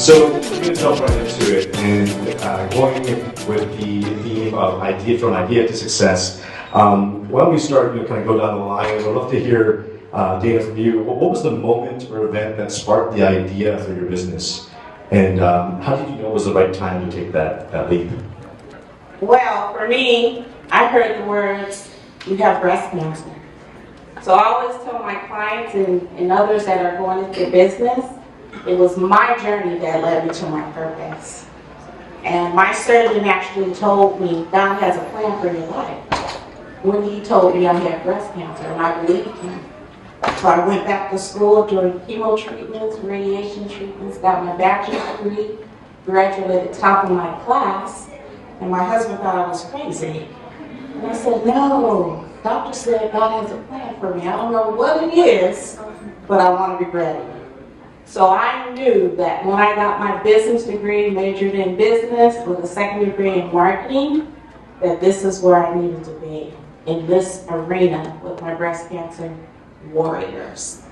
So we're going to jump right into it, and going with the theme of from idea to success. Why don't we start, kind of go down the line? I'd love to hear, Dana, from you. What was the moment or event that sparked the idea for your business? And how did you know it was the right time to take that leap? Well, for me, I heard the words, "You have breast cancer." So I always tell my clients and others that are going into business, it was my journey that led me to my purpose. And my surgeon actually told me, God has a plan for your life, when he told me I had breast cancer, and I believed him. So I went back to school, doing chemo treatments, radiation treatments, got my bachelor's degree, graduated top of my class, and my husband thought I was crazy. And I said, no, doctor said God has a plan for me. I don't know what it is, but I want to be ready. So I knew that when I got my business degree, majored in business with a second degree in marketing, that this is where I needed to be, in this arena with my breast cancer warriors.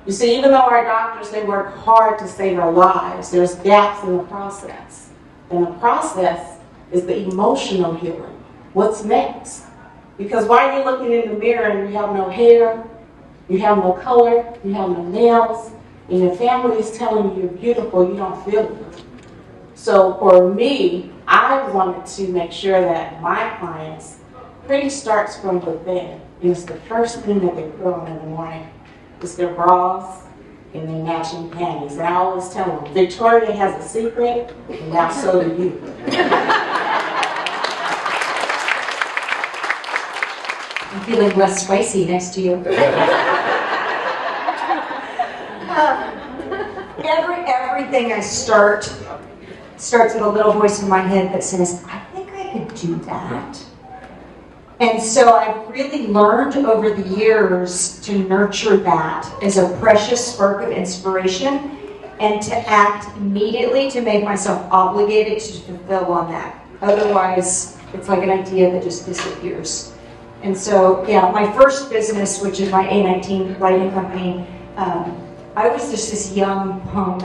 You see, even though our doctors, they work hard to save our lives, there's gaps in the process. And the process is the emotional healing. What's next? Because while you're looking in the mirror and you have no hair, you have no color, you have no nails, and your family is telling you you're beautiful, you don't feel it. So for me, I wanted to make sure that my clients, pretty starts from within. And it's the first thing that they put on in the morning. It's their bras and their matching panties. And I always tell them, Victoria has a secret, and now so do you. I'm feeling less spicy next to you. Everything I starts with a little voice in my head that says, I think I could do that. And so I've really learned over the years to nurture that as a precious spark of inspiration and to act immediately to make myself obligated to fulfill on that. Otherwise, it's like an idea that just disappears. And so, yeah, my first business, which is my A19 lighting company, I was just this young punk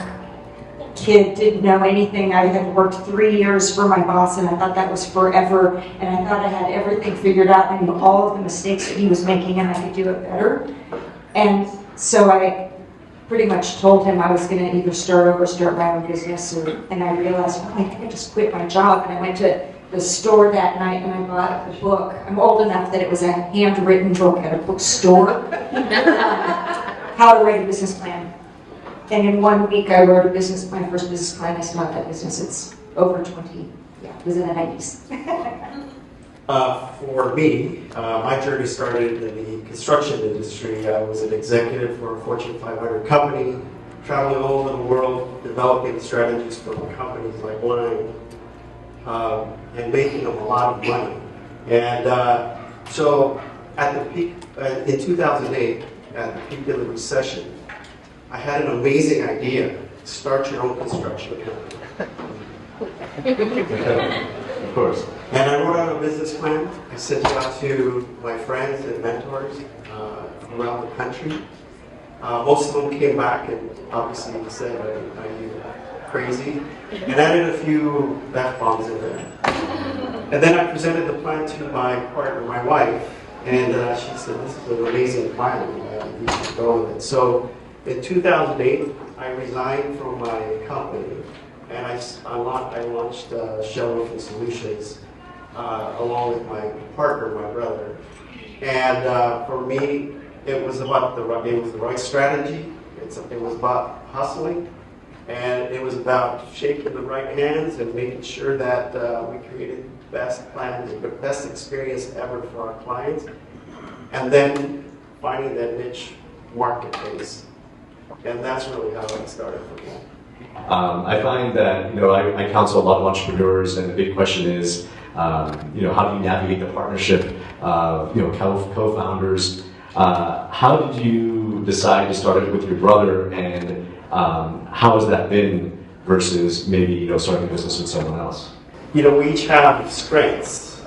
kid, didn't know anything. I had worked 3 years for my boss, and I thought that was forever. And I thought I had everything figured out. I knew all of the mistakes that he was making, and I could do it better. And so I pretty much told him I was going to either start over, start my own business, and I realized, oh, I think I just quit my job. And I went to the store that night and I bought a book. I'm old enough that it was a handwritten book at a bookstore. How to write a business plan. And in 1 week I wrote my first business plan. I still have that business. It's over 20, it was in the 90s. For me, my journey started in the construction industry. I was an executive for a Fortune 500 company, traveling all over the world, developing strategies for companies like mine, and making them a lot of money. And so at the peak, in 2008, at the peak of the recession, I had an amazing idea: start your own construction company. Of course. And I wrote out a business plan. I sent it out to my friends and mentors around the country. Most of them came back and obviously said, are you crazy? And added a few F-bombs in there. And then I presented the plan to my partner, my wife, and she said, this is an amazing plan. You should go with it. So in 2008, I resigned from my company, and I launched Shell Roofing Solutions along with my partner, my brother. And for me, it was about the right strategy. It was about hustling, and it was about shaking the right hands and making sure that we created the best plans, the best experience ever for our clients, and then finding that niche marketplace. And that's really how it started for me. I find that, I counsel a lot of entrepreneurs, and the big question is, how do you navigate the partnership, co-founders? How did you decide to start it with your brother, and how has that been versus maybe, starting a business with someone else? We each have strengths.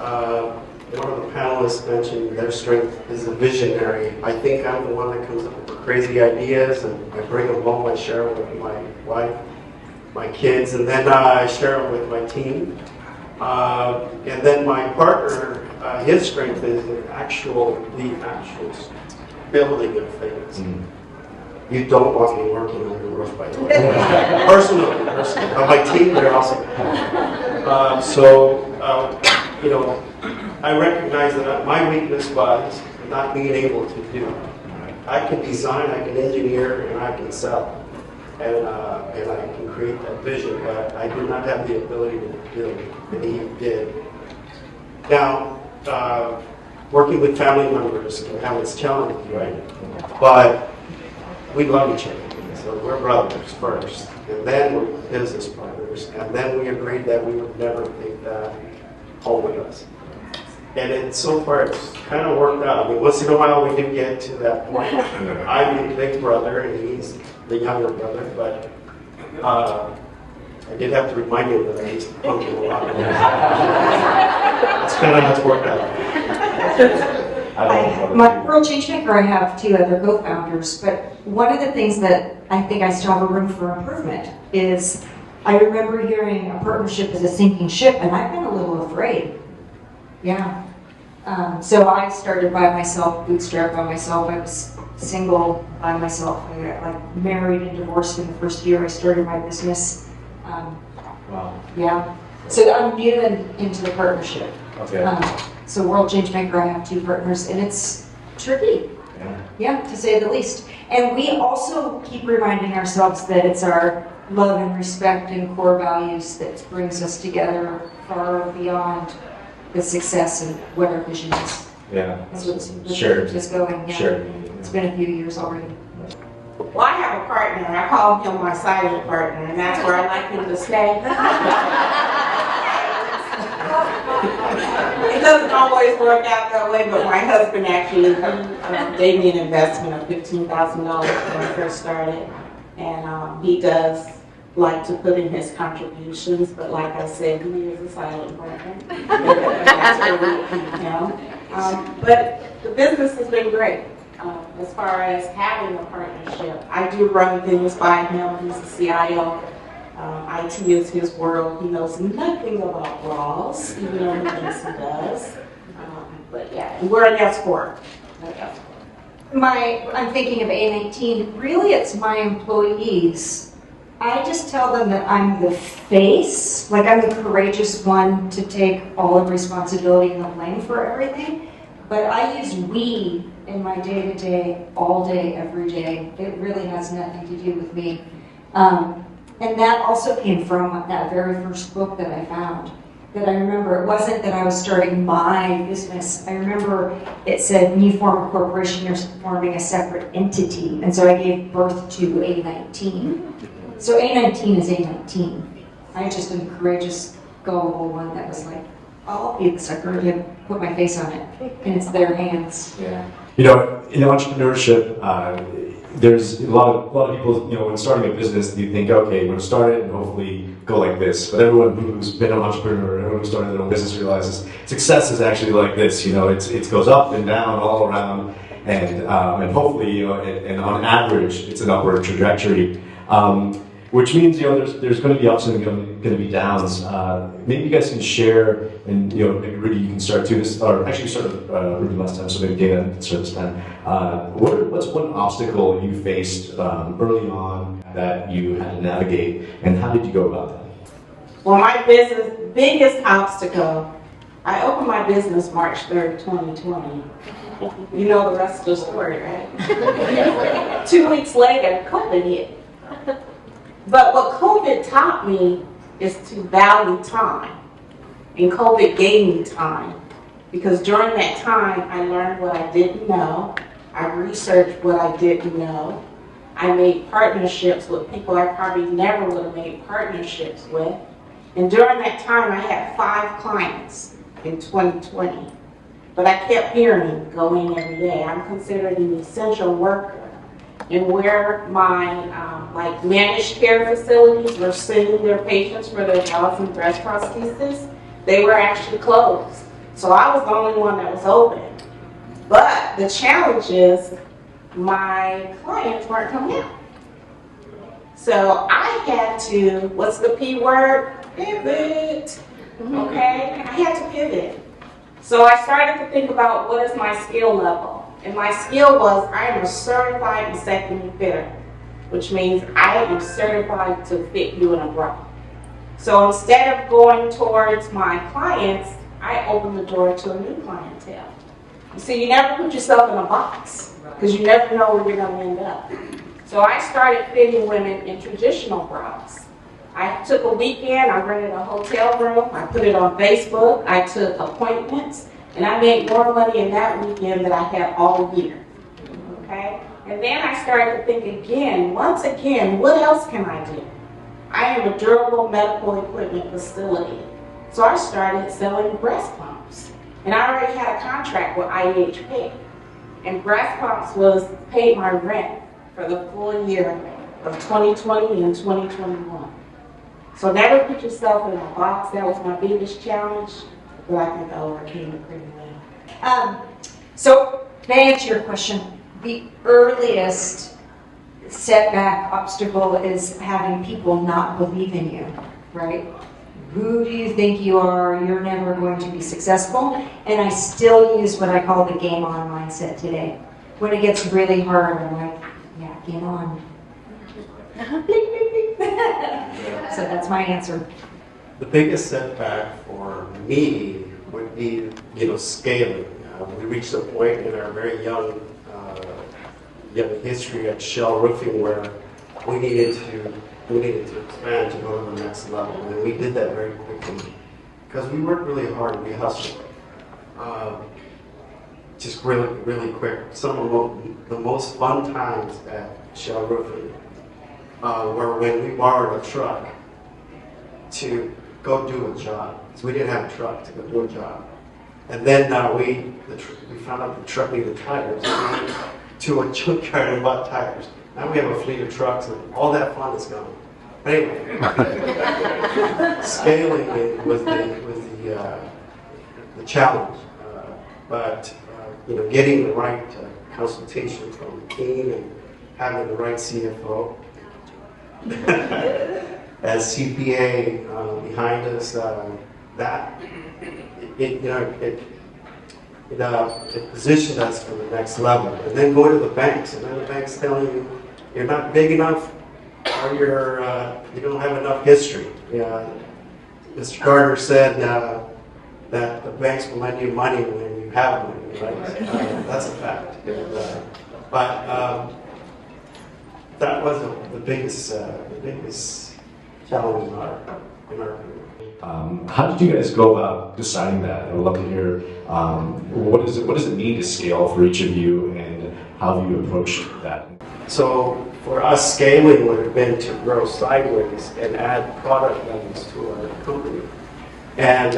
One of the panelists mentioned their strength is a visionary. I think I'm the one that comes up with crazy ideas, and I bring them home, I share them with my wife. my kids, and then I share it with my team. And then my partner, his strength is the actual building of things. You don't want me working on your roof, by the way. Personally. My team, they're awesome. You know, I recognize that my weakness was not being able to do. I can design, I can engineer, and I can sell. And I can create that vision, but I did not have the ability to build, and he did. Now, working with family members can have its challenges, right? But we love each other, so we're brothers first, and then we're business partners, and then we agreed that we would never take that home with us. And so far, it's kind of worked out. I mean, once in a while, we do get to that point. I'm the big brother, and he's the younger brother, but I did have to remind him that I used to punk him a lot. That's kind of how it's worked out. My World Changemaker, I have 2 other co-founders, but one of the things that I think I still have a room for improvement is I remember hearing a partnership is a sinking ship, and I've been a little afraid. Yeah. So I started by myself, bootstrapped by myself. I was single by myself. I got married and divorced in the first year I started my business. Wow. Yeah. So I'm new into the partnership. Okay. So World Changemaker, I have 2 partners, and it's tricky. Yeah, to say the least. And we also keep reminding ourselves that it's our love and respect and core values that brings us together far beyond the success and what our vision is. Yeah. That's what's Shared. just going. Yeah. Shared. It's been a few years already. Well, I have a partner. I call him my silent partner, and that's where I like him to stay. It doesn't always work out that way, but my husband actually gave me an investment of $15,000 when I first started, and he does like to put in his contributions, but like I said, he is a silent partner. That's where we keep him. But the business has been great. As far as having a partnership, I do run things by him. He's the CIO. IT is his world. He knows nothing about laws, even though he thinks he does. But yeah, we're an S4. I'm thinking of A19. Really, it's my employees. I just tell them that I'm the face, like I'm the courageous one to take all the responsibility and the blame for everything. But I use we in my day-to-day, all day, every day. It really has nothing to do with me. And that also came from that very first book that I found. That I remember, it wasn't that I was starting my business. I remember it said, when you form a corporation, you're forming a separate entity. And so I gave birth to A19. So A19 is A19. I just am the courageous, gullible one that was like, I'll be the sucker and put my face on it. And it's their hands. Yeah. You know, in entrepreneurship, there's a lot of people, you know, when starting a business, you think, okay, we're going to start it and hopefully go like this. But everyone who's been an entrepreneur, everyone who started their own business realizes success is actually like this. You know, it goes up and down all around, and hopefully, you know, and on average, it's an upward trajectory. Which means, you know, there's going to be ups and going to be downs. Maybe you guys can share, and you know, maybe Rudy, you can start too. Or actually, we started Rudy last time, so maybe Dana can start this time. What's one obstacle you faced early on that you had to navigate, and how did you go about that? Well, my biggest obstacle, I opened my business March 3rd, 2020. You know the rest of the story, right? 2 weeks later, COVID hit. But what COVID taught me is to value time. And COVID gave me time. Because during that time, I learned what I didn't know. I researched what I didn't know. I made partnerships with people I probably never would have made partnerships with. And during that time, I had 5 clients in 2020. But I kept hearing, go in every day. I'm considered an essential worker. And where my managed care facilities were sending their patients for their jaws and breast prosthesis, they were actually closed. So I was the only one that was open. But the challenge is my clients weren't coming out. So I had to, what's the P word? Pivot. Okay? I had to pivot. So I started to think about what is my skill level. And my skill was I am a certified vasectomy fitter, which means I am certified to fit you in a bra. So instead of going towards my clients, I opened the door to a new clientele. You see, you never put yourself in a box because you never know where you're going to end up. So I started fitting women in traditional bras. I took a weekend, I rented a hotel room, I put it on Facebook, I took appointments, and I made more money in that weekend than I had all year. Okay? And then I started to think again, once again, what else can I do? I am a durable medical equipment facility. So I started selling breast pumps. And I already had a contract with IHP. And breast pumps was paid my rent for the full year of 2020 and 2021. So never put yourself in a box. That was my biggest challenge, but I think I overcame it pretty well. So, to answer your question, the earliest setback obstacle is having people not believe in you, right? Who do you think you are? You're never going to be successful. And I still use what I call the game on mindset today. When it gets really hard, I'm like, yeah, game on. So that's my answer. The biggest setback for me would be, scaling. We reached a point in our very young history at Shell Roofing where we needed to expand to go to the next level, and we did that very quickly because we worked really hard. We hustled, just really, really quick. Some of the most fun times at Shell Roofing were when we borrowed a truck to go do a job. So we didn't have a truck to go do a job. And then we found out the truck needed tires. So we went to a junkyard and bought tires. Now we have a fleet of trucks and all that fun is gone. But anyway, scaling was the challenge. But getting the right consultation from the team and having the right CFO as CPA behind us, it positioned us for the next level. And then go to the banks, and then the banks telling you you're not big enough, or you don't have enough history. Mr. Carter said that the banks will lend you money when you have money, right? That's a fact. But that was the biggest challenge in our community. How did you guys go about deciding that? I would love to hear what does it mean to scale for each of you, and how do you approach that? So for us, scaling would have been to grow sideways and add product levels to our company, and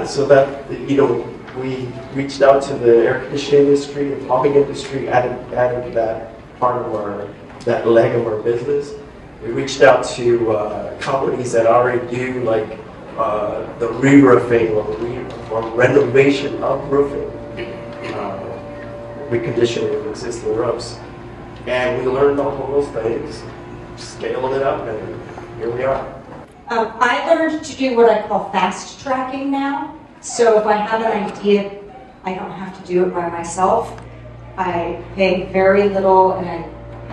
so that we reached out to the air conditioning industry, the plumbing industry, added that part of that leg of our business. We reached out to companies that already do the re-roofing or renovation of roofing, reconditioning of existing roofs. And we learned all of those things, scaled it up, and here we are. I learned to do what I call fast tracking now. So if I have an idea, I don't have to do it by myself. I pay very little and I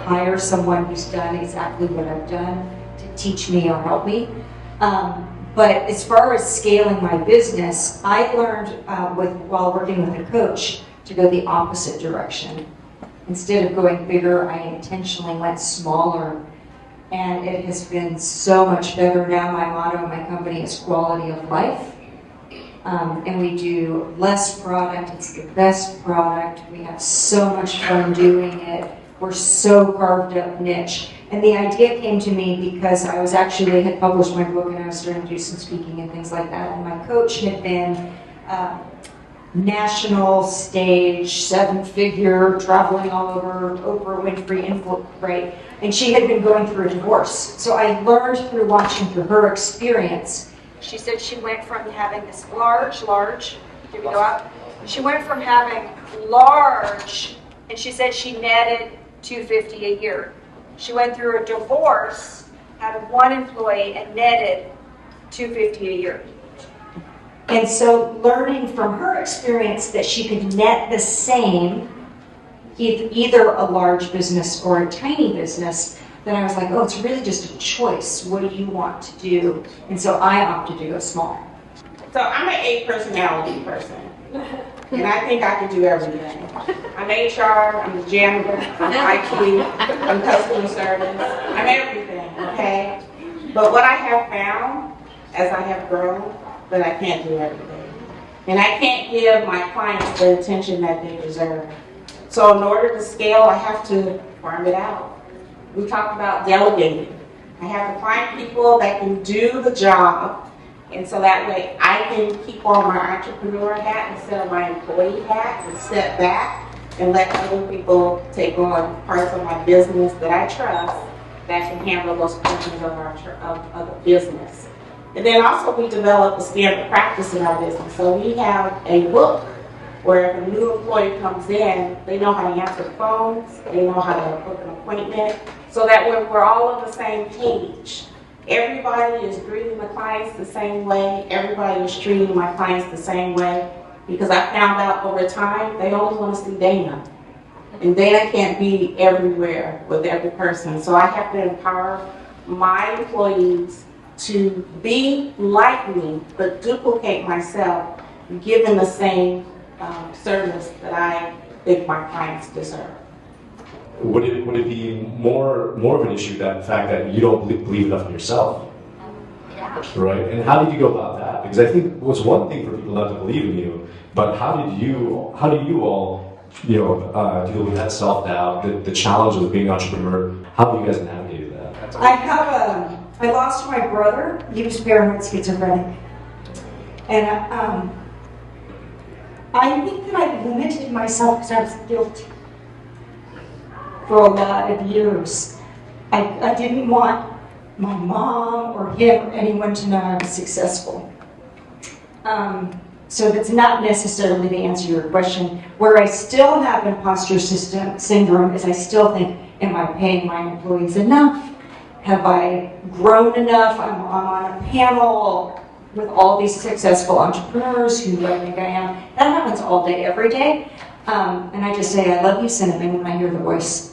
hire someone who's done exactly what I've done to teach me or help me. But as far as scaling my business, I learned while working with a coach to go the opposite direction. Instead of going bigger, I intentionally went smaller. And it has been so much better now. My motto in my company is quality of life. And we do less product. It's the best product. We have so much fun doing it. We're so carved up niche. And the idea came to me because I had published my book and I was starting to do some speaking and things like that. And my coach had been national stage, 7-figure, traveling all over, Oprah Winfrey, right? And she had been going through a divorce. So I learned through watching through her experience. She said she went from having this large, here we go up. She went from having large, and she said she netted $250 a year. She went through a divorce, had one employee, and netted $250 a year. And so learning from her experience that she could net the same, either a large business or a tiny business, then I was like, oh, it's really just a choice. What do you want to do? And so I opted to go small. So I'm an A personality person. And I think I can do everything. I'm HR, I'm a janitor, I'm IT, I'm customer service, I'm everything, okay? But what I have found as I have grown, that I can't do everything. And I can't give my clients the attention that they deserve. So in order to scale, I have to farm it out. We talked about delegating. I have to find people that can do the job, and so that way I can keep on my entrepreneur hat instead of my employee hat and step back and let other people take on parts of my business that I trust that can handle those portions of the business. And then also we develop a standard practice in our business. So we have a book where if a new employee comes in, they know how to answer the phones, they know how to book an appointment, so that when we're all on the same page, everybody is greeting the clients the same way, everybody is treating my clients the same way, because I found out over time, they only want to see Dana. And Dana can't be everywhere with every person. So I have to empower my employees to be like me, but duplicate myself, given the same service that I think my clients deserve. Would it be more of an issue that the fact that you don't believe enough in yourself? Yeah. Right? And how did you go about that? Because I think it was one thing for people not to believe in you, but how do you all deal with that self-doubt, the challenge of being an entrepreneur? How have you guys navigated that? I lost my brother. He was paranoid schizophrenic. And I think that I limited myself because I was guilty for a lot of years. I didn't want my mom or him or anyone to know I was successful. So that's not necessarily the answer to your question. Where I still have imposter syndrome is I still think, am I paying my employees enough? Have I grown enough? I'm on a panel with all these successful entrepreneurs who I think I am. That happens all day, every day. And I just say, I love you, Cinnamon, when I hear the voice.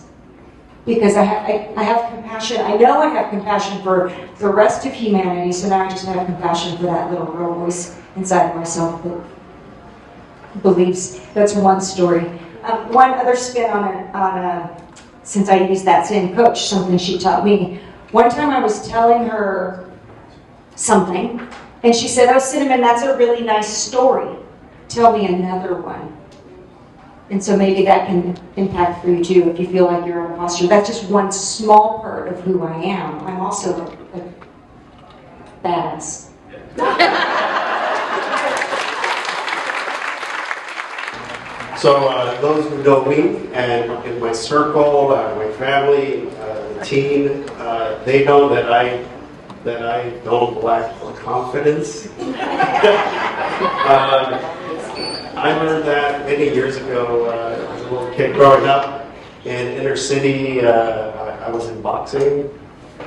Because I have compassion. I know I have compassion for the rest of humanity, so now I just have compassion for that little girl voice inside of myself that believes. That's one story. One other spin since I used that same coach, something she taught me. One time I was telling her something, and she said, oh, Cinnamon, that's a really nice story. Tell me another one. And so maybe that can impact for you too, if you feel like you're an imposter. That's just one small part of who I am. I'm also a badass. So those who know me and in my circle, my family, the team, they know that I don't lack confidence. I learned that many years ago as a little kid growing up in inner city. I was in boxing,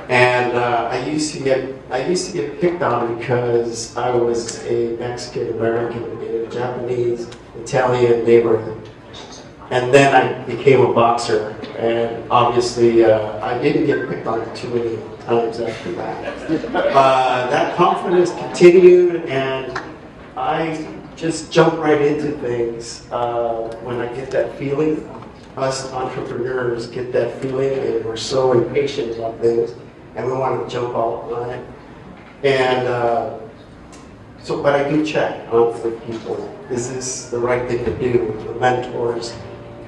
and I used to get picked on because I was a Mexican American in a Japanese Italian neighborhood. And then I became a boxer, and obviously I didn't get picked on too many times after that. That confidence continued, and I just jump right into things when I get that feeling. Us entrepreneurs get that feeling, and we're so impatient about things, and we want to jump all on it. And but I do check on for people. Is this the right thing to do? The mentors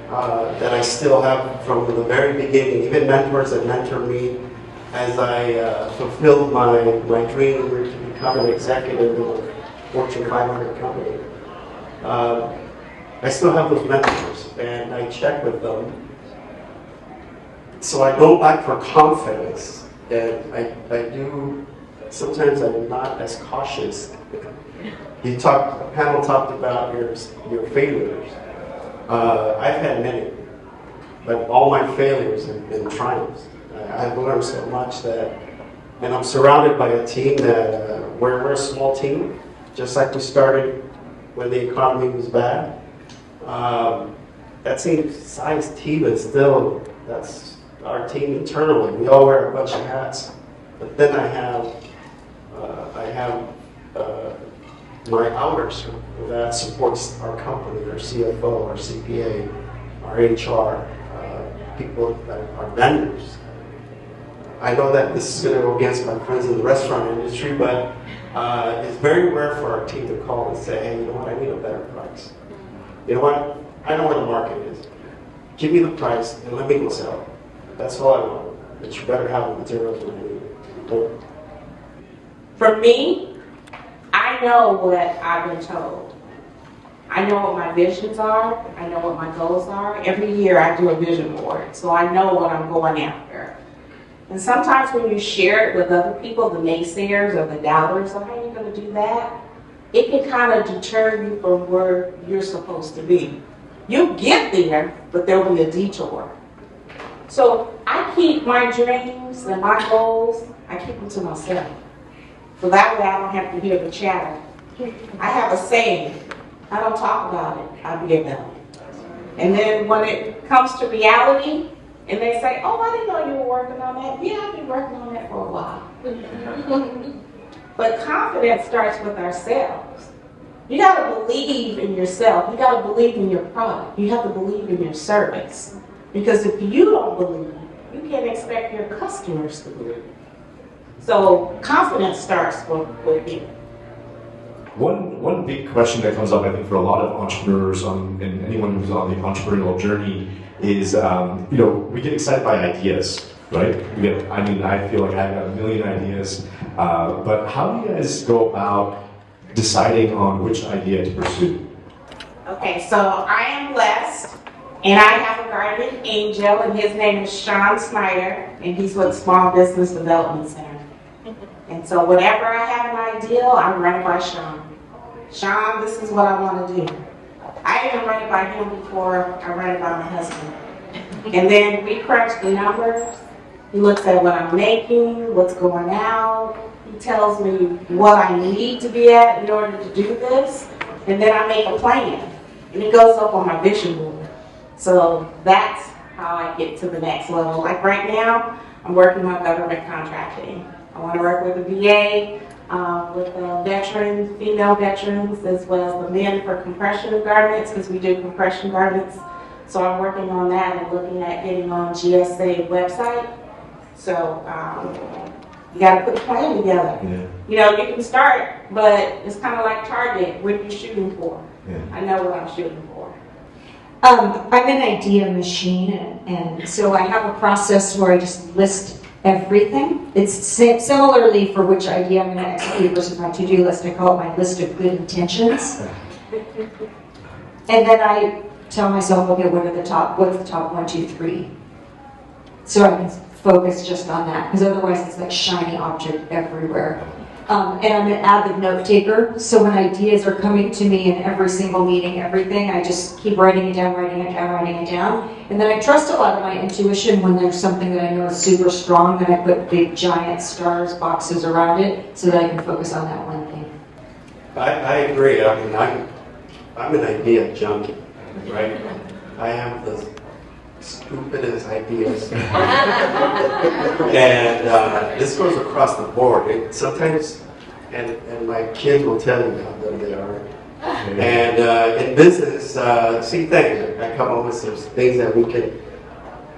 that I still have from the very beginning, even mentors that mentor me as I fulfilled my dream to become an executive in a Fortune 500 company. I still have those mentors, and I check with them. So I go back for confidence, and I do. Sometimes I'm not as cautious. The panel talked about your failures. I've had many, but all my failures have been triumphs. I've learned so much that, and I'm surrounded by a team that we're a small team, just like we started when the economy was bad. That same size team is still, that's our team internally. We all wear a bunch of hats. But then I have my outers that supports our company, our CFO, our CPA, our HR, people that are vendors. I know that this is going to go against my friends in the restaurant industry, but it's very rare for our team to call and say, hey, you know what, I need a better price. You know what, I know where the market is. Give me the price and let me go sell it. That's all I want. But you better have the materials when I need it. For me, I know what I've been told. I know what my visions are. I know what my goals are. Every year I do a vision board, so I know what I'm going after. And sometimes when you share it with other people, the naysayers or the doubters, oh, how are you going to do that? It can kind of deter you from where you're supposed to be. You'll get there, but there'll be a detour. So I keep my dreams and my goals, I keep them to myself. So that way I don't have to hear the chatter. I have a saying, I don't talk about it, I be about it. And then when it comes to reality, and they say, oh, I didn't know you were working on that. Yeah, I've been working on that for a while. But confidence starts with ourselves. You got to believe in yourself. You got to believe in your product. You have to believe in your service. Because if you don't believe, you can't expect your customers to believe. So confidence starts with you. One big question that comes up, I think, for a lot of entrepreneurs and anyone who's on the entrepreneurial journey is, we get excited by ideas, right? I feel like I've got a million ideas, but how do you guys go about deciding on which idea to pursue? Okay, so I am blessed, and I have a guardian angel, and his name is Sean Snyder, and he's with Small Business Development Center. And so whenever I have an idea, I run it by Sean. Sean, this is what I want to do. I even run it by him before I run it by my husband. And then we crunch the numbers. He looks at what I'm making, what's going out. He tells me what I need to be at in order to do this. And then I make a plan. And it goes up on my vision board. So that's how I get to the next level. Like right now, I'm working on government contracting. I want to work with the VA, with the veterans, female veterans, as well as the men for compression garments, because we do compression garments. So I'm working on that and looking at getting on GSA website. So you got to put a plan together. Yeah. You can start, but it's kind of like Target. What are you shooting for? Yeah. I know what I'm shooting for. I'm an idea machine, and so I have a process where I just list everything. It's similarly for which idea I'm going to execute versus my to-do list. I call it my list of good intentions. And then I tell myself, okay, what's the top 1, 2, 3? So I can focus just on that, because otherwise it's like shiny object everywhere. And I'm an avid note taker, so when ideas are coming to me in every single meeting, everything, I just keep writing it down. And then I trust a lot of my intuition when there's something that I know is super strong, then I put big giant stars, boxes around it, so that I can focus on that one thing. I agree. I mean, I'm an idea junkie, right? I have the stupidest ideas. And this goes across the board. Sometimes, and my kids will tell you how dumb they are. And in business, same thing. I come up with some things that we can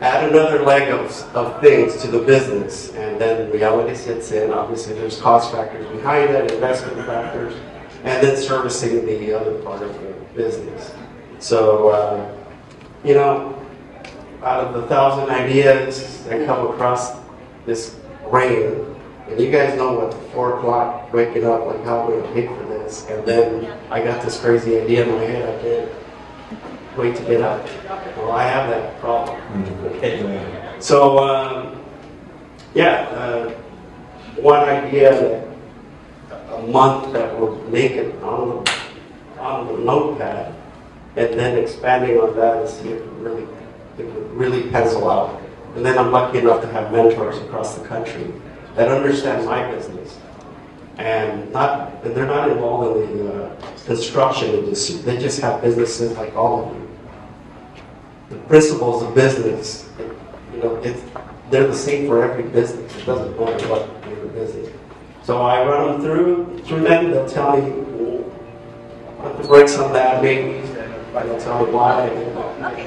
add another leg of things to the business. And then reality sets in. Obviously, there's cost factors behind that, investment factors, and then servicing the other part of the business. So, out of the 1,000 ideas that come across this brain, and you guys know what, 4 o'clock, waking up, like, how am I going to pay for this? And then I got this crazy idea in my head, I can't wait to get up. Well, I have that problem. Okay. So, one idea a month that will make it on the notepad, and then expanding on that and see if it would really pencil out. And then I'm lucky enough to have mentors across the country that understand my business. And they're not involved in the construction industry. They just have businesses like all of you. The principles of business, they're the same for every business. It doesn't matter what your business. So I run them through them. They'll tell me put the brakes on that, maybe. They'll tell me why.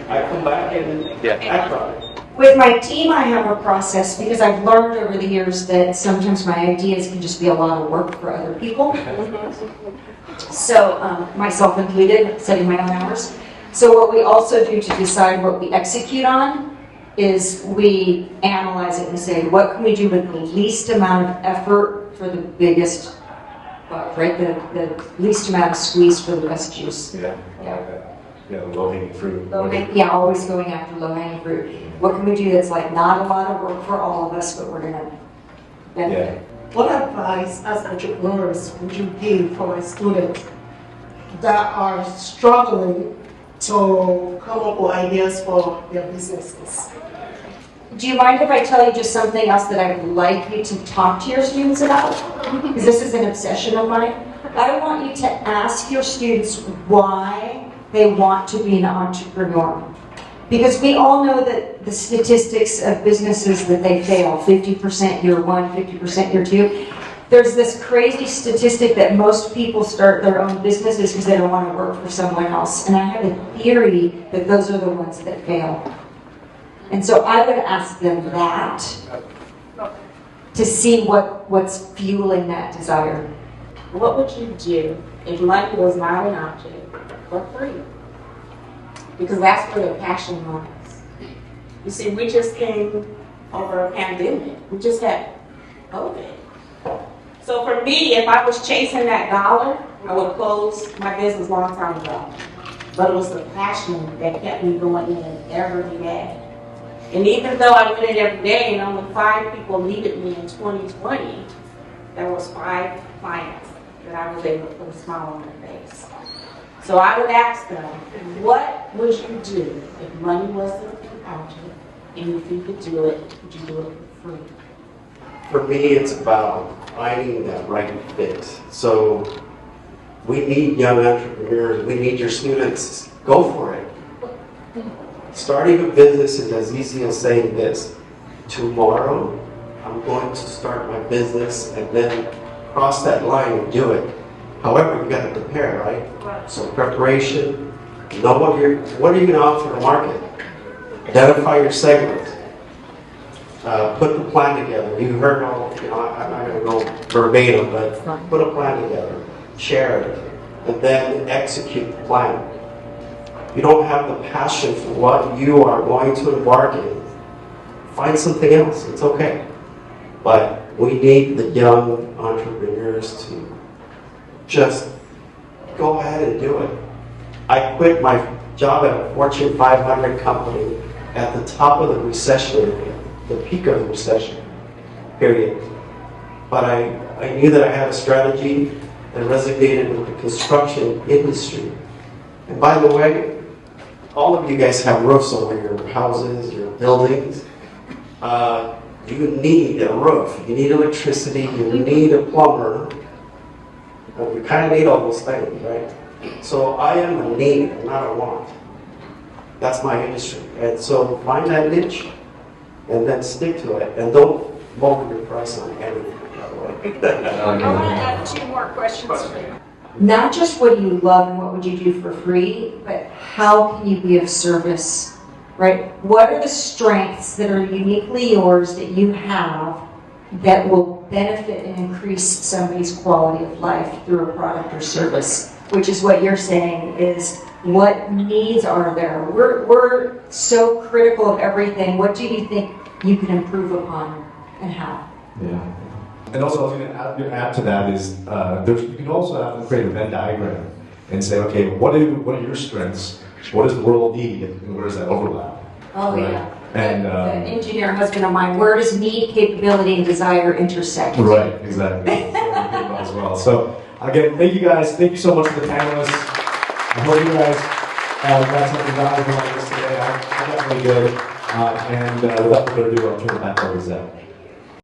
I come back and act on it. With my team, I have a process because I've learned over the years that sometimes my ideas can just be a lot of work for other people. So, myself included, setting my own hours. So what we also do to decide what we execute on is we analyze it and say, what can we do with the least amount of effort for the biggest, right? The least amount of squeeze for the best juice. Yeah. Yeah, low-hanging fruit. Always going after low-hanging fruit. What can we do that's like not a lot of work for all of us, but we're gonna benefit? What advice as entrepreneurs would you give for a student that are struggling to come up with ideas for their businesses? Do you mind if I tell you just something else that I'd like you to talk to your students about? Because this is an obsession of mine. I want you to ask your students why they want to be an entrepreneur. Because we all know that the statistics of businesses that they fail, 50% year one, 50% year two. There's this crazy statistic that most people start their own businesses because they don't want to work for someone else. And I have a theory that those are the ones that fail. And so I would ask them that to see what's fueling that desire. What would you do if money was not an object for free? Because that's where the passion lies. You see, we just came over a pandemic. We just had COVID. So for me, if I was chasing that dollar, I would have closed my business a long time ago. But it was the passion that kept me going in every day. And even though I went in every day and only 5 people needed me in 2020, there was 5 clients that I was able to put a smile on their face. So I would ask them, what would you do if money wasn't an object? And if you could do it, would you do it for free? For me, it's about finding that right fit. So we need young entrepreneurs. We need your students. Go for it. Starting a business is as easy as saying this. Tomorrow, I'm going to start my business and then cross that line and do it. However, you got to prepare, right? So preparation, know what are you going to offer the market? Identify your segment. Put the plan together. You heard all, I'm not going to go verbatim, but put a plan together. Share it. And then execute the plan. If you don't have the passion for what you are going to embark in, find something else. It's okay. But we need the young entrepreneurs to just go ahead and do it. I quit my job at a Fortune 500 company at the top of the recession, the peak of the recession, period. But I knew that I had a strategy that resonated with the construction industry. And by the way, all of you guys have roofs over your houses, your buildings. You need a roof, you need electricity, you need a plumber. You kind of need all those things, right? So I am a need, not a want. That's my industry. And so find that niche and then stick to it. And don't lower your price on anything, by the way. I want to add 2 more questions for you. Not just what do you love and what would you do for free, but how can you be of service, right? What are the strengths that are uniquely yours that you have that will benefit and increase somebody's quality of life through a product or service? Which is what you're saying is, what needs are there? We're so critical of everything. What do you think you can improve upon and how? Yeah. And also, I was going to add to that is, you can also have them create a Venn diagram and say, okay, what are your strengths? What does the world need, and where does that overlap? Oh, right? yeah. And the engineer husband of mine, where does need, capability, and desire intersect? Right, exactly. As well. So, again, thank you guys. Thank you so much for the panelists. I hope you guys got something valuable on this today. I definitely did. And without further ado, I'll turn it back over to Zeb.